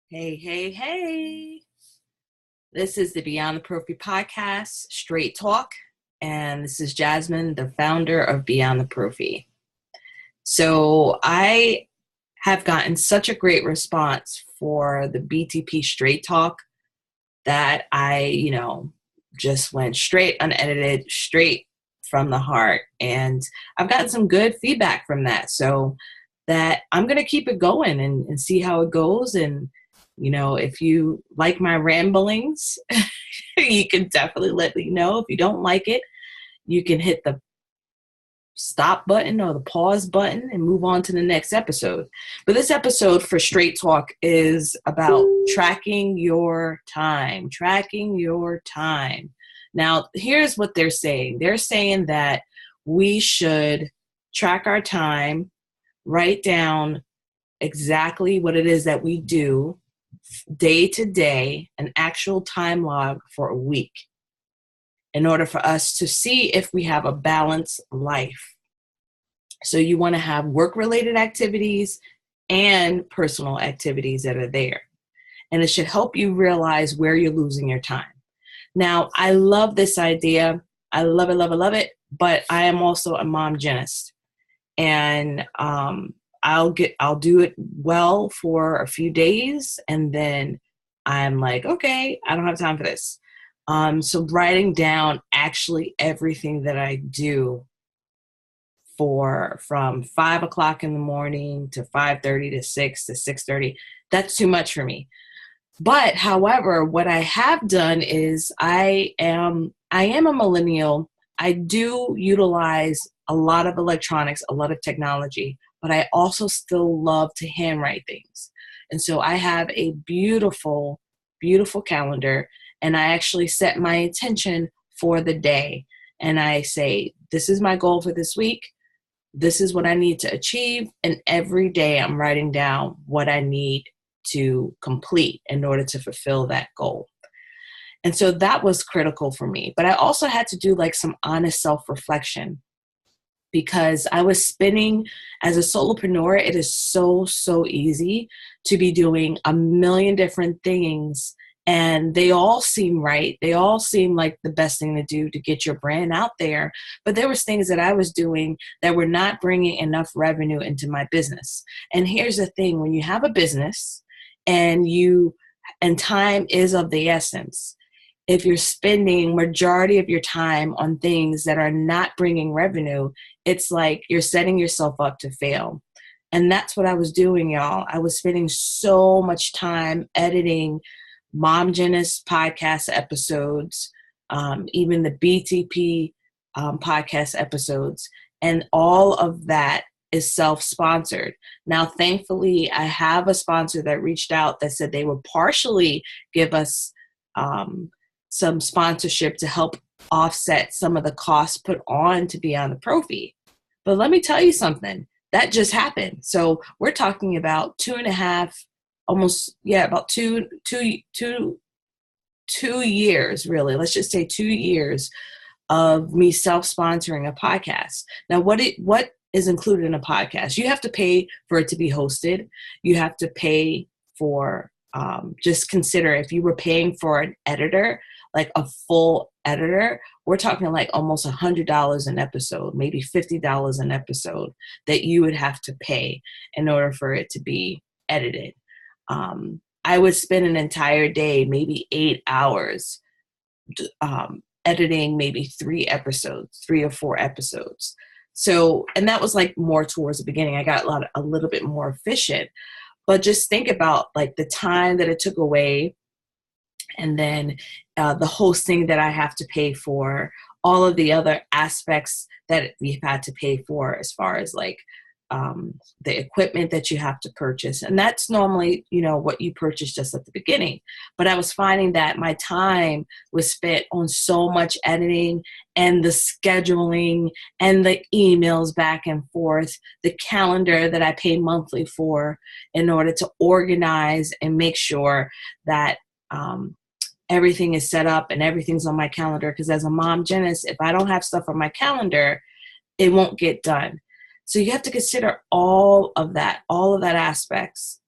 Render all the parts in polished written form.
Hey, hey, hey. This is the Beyond the Prophy podcast, Straight Talk. And this is Jasmine, the founder of Beyond the Prophy. So I have gotten such a great response for the BTP Straight Talk that I just went straight, unedited, straight from the heart. And I've gotten some good feedback from that. So that I'm going to keep it going and see how it goes. And if you like my ramblings, you can definitely let me know. If you don't like it, you can hit the stop button or the pause button and move on to the next episode. But this episode for Straight Talk is about tracking your time. Now, here's what they're saying. They're saying that we should track our time, write down exactly what it is that we do day to day, an actual time log for a week, in order for us to see if we have a balanced life. So you want to have work-related activities and personal activities that are there. And it should help you realize where you're losing your time. Now, I love this idea. I love it. But I am also a mom gymnast. And I'll do it well for a few days, and then I'm like, okay, I don't have time for this. So writing down actually everything that I do from 5 o'clock in the morning to 5:30 to 6 to 6:30, that's too much for me. But however, what I have done is I am a millennial. I do utilize a lot of electronics, a lot of technology, but I also still love to handwrite things. And so I have a beautiful, beautiful calendar, and I actually set my intention for the day. And I say, this is my goal for this week. This is what I need to achieve. And every day I'm writing down what I need to complete in order to fulfill that goal. And so that was critical for me. But I also had to do like some honest self-reflection, because I was spinning as a solopreneur. It is so easy to be doing a million different things, and they all seem right. They all seem like the best thing to do to get your brand out there. But there was things that I was doing that were not bringing enough revenue into my business. And here's the thing: when you have a business and time is of the essence, if you're spending majority of your time on things that are not bringing revenue, it's like you're setting yourself up to fail. And that's what I was doing, y'all. I was spending so much time editing Mom Gymnast podcast episodes, even the BTP podcast episodes, and all of that is self-sponsored. Now, thankfully, I have a sponsor that reached out that said they would partially give us some sponsorship to help offset some of the costs put on to Beyond the Prophy. But let me tell you something, that just happened. So we're talking about 2.5, about two years, really. Let's just say 2 years of me self-sponsoring a podcast. Now, what is included in a podcast? You have to pay for it to be hosted. You have to pay for, just consider if you were paying for an editor, like a full editor, we're talking like almost $100 an episode, maybe $50 an episode that you would have to pay in order for it to be edited. I would spend an entire day, maybe 8 hours, editing maybe 3 or 4 episodes. So, and that was like more towards the beginning. I got a little bit more efficient, but just think about like the time that it took away, and then the hosting that I have to pay for, all of the other aspects that we've had to pay for, as far as like the equipment that you have to purchase. And that's normally, what you purchase just at the beginning. But I was finding that my time was spent on so much editing and the scheduling and the emails back and forth, the calendar that I pay monthly for in order to organize and make sure that everything is set up and everything's on my calendar. Because as a mom gymnast, if I don't have stuff on my calendar, it won't get done. So you have to consider all of that aspects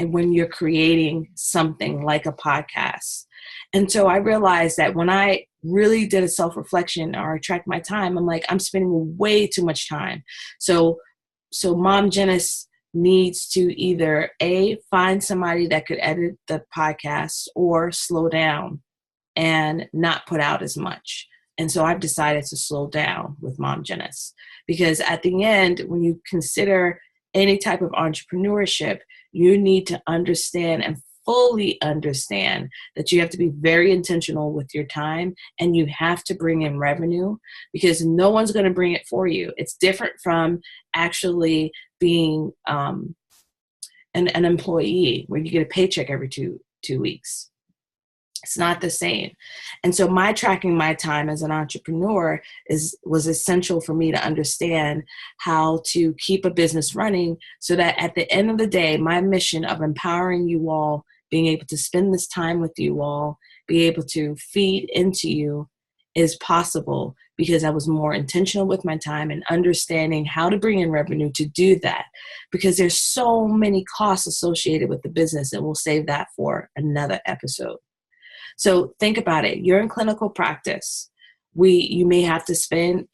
and when you're creating something like a podcast. And so I realized that when I really did a self-reflection or tracked my time, I'm like, I'm spending way too much time. So Mom Janice needs to either find somebody that could edit the podcast or slow down and not put out as much. And so I've decided to slow down with Mom Janice, because at the end, when you consider any type of entrepreneurship, you need to understand and fully understand that you have to be very intentional with your time, and you have to bring in revenue, because no one's going to bring it for you. It's different from actually being an employee where you get a paycheck every two weeks. It's not the same. And so my tracking my time as an entrepreneur was essential for me to understand how to keep a business running, so that at the end of the day, my mission of empowering you all, being able to spend this time with you all, be able to feed into you, is possible because I was more intentional with my time and understanding how to bring in revenue to do that, because there's so many costs associated with the business, and we'll save that for another episode. So think about it. You're in clinical practice. You may have to spend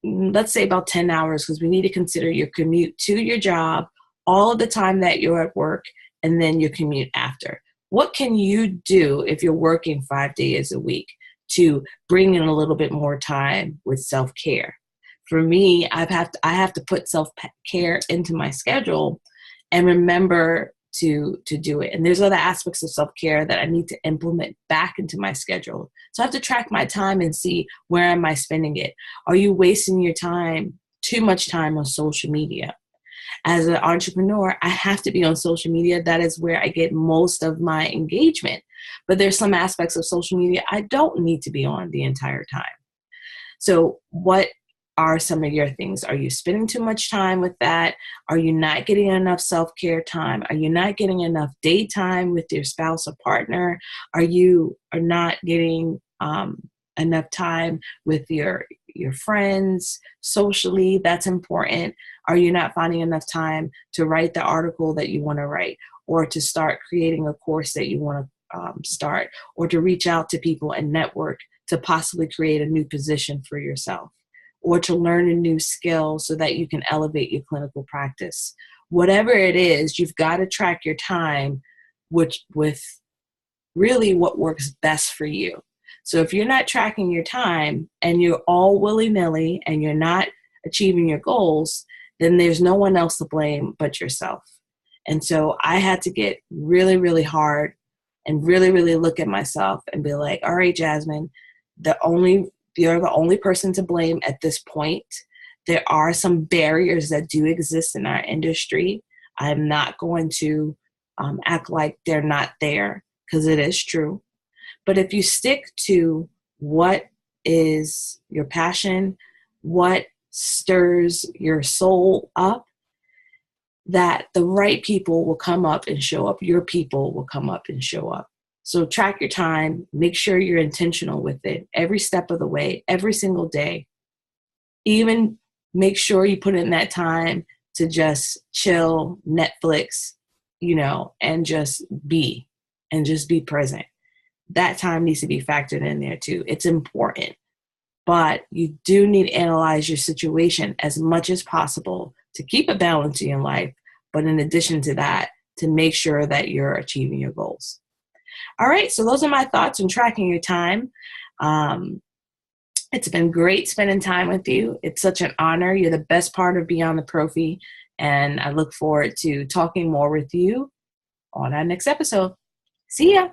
let's say about 10 hours, because we need to consider your commute to your job, all of the time that you're at work, and then your commute after. What can you do if you're working 5 days a week to bring in a little bit more time with self-care? For me, I have to put self-care into my schedule and remember to do it. And there's other aspects of self-care that I need to implement back into my schedule. So I have to track my time and see, where am I spending it? Are you wasting your time, too much time on social media? As an entrepreneur, I have to be on social media. That is where I get most of my engagement. But there's some aspects of social media I don't need to be on the entire time. So what are some of your things? Are you spending too much time with that? Are you not getting enough self-care time? Are you not getting enough daytime with your spouse or partner? Are not getting enough time with your friends socially? That's important. Are you not finding enough time to write the article that you want to write, or to start creating a course that you want to start, or to reach out to people and network to possibly create a new position for yourself, or to learn a new skill so that you can elevate your clinical practice? Whatever it is, you've got to track your time with really what works best for you. So if you're not tracking your time and you're all willy-nilly and you're not achieving your goals, then there's no one else to blame but yourself. And so I had to get really, really hard and really, really look at myself and be like, all right, Jasmine, you're the only person to blame at this point. There are some barriers that do exist in our industry. I'm not going to act like they're not there, because it is true. But if you stick to what is your passion, what stirs your soul up, that the right people will come up and show up. Your people will come up and show up. So track your time. Make sure you're intentional with it every step of the way, every single day. Even make sure you put in that time to just chill, Netflix, and just be present. That time needs to be factored in there too. It's important. But you do need to analyze your situation as much as possible to keep a balance in your life. But in addition to that, to make sure that you're achieving your goals. All right, so those are my thoughts on tracking your time. It's been great spending time with you. It's such an honor. You're the best part of Beyond the Prophy, and I look forward to talking more with you on our next episode. See ya.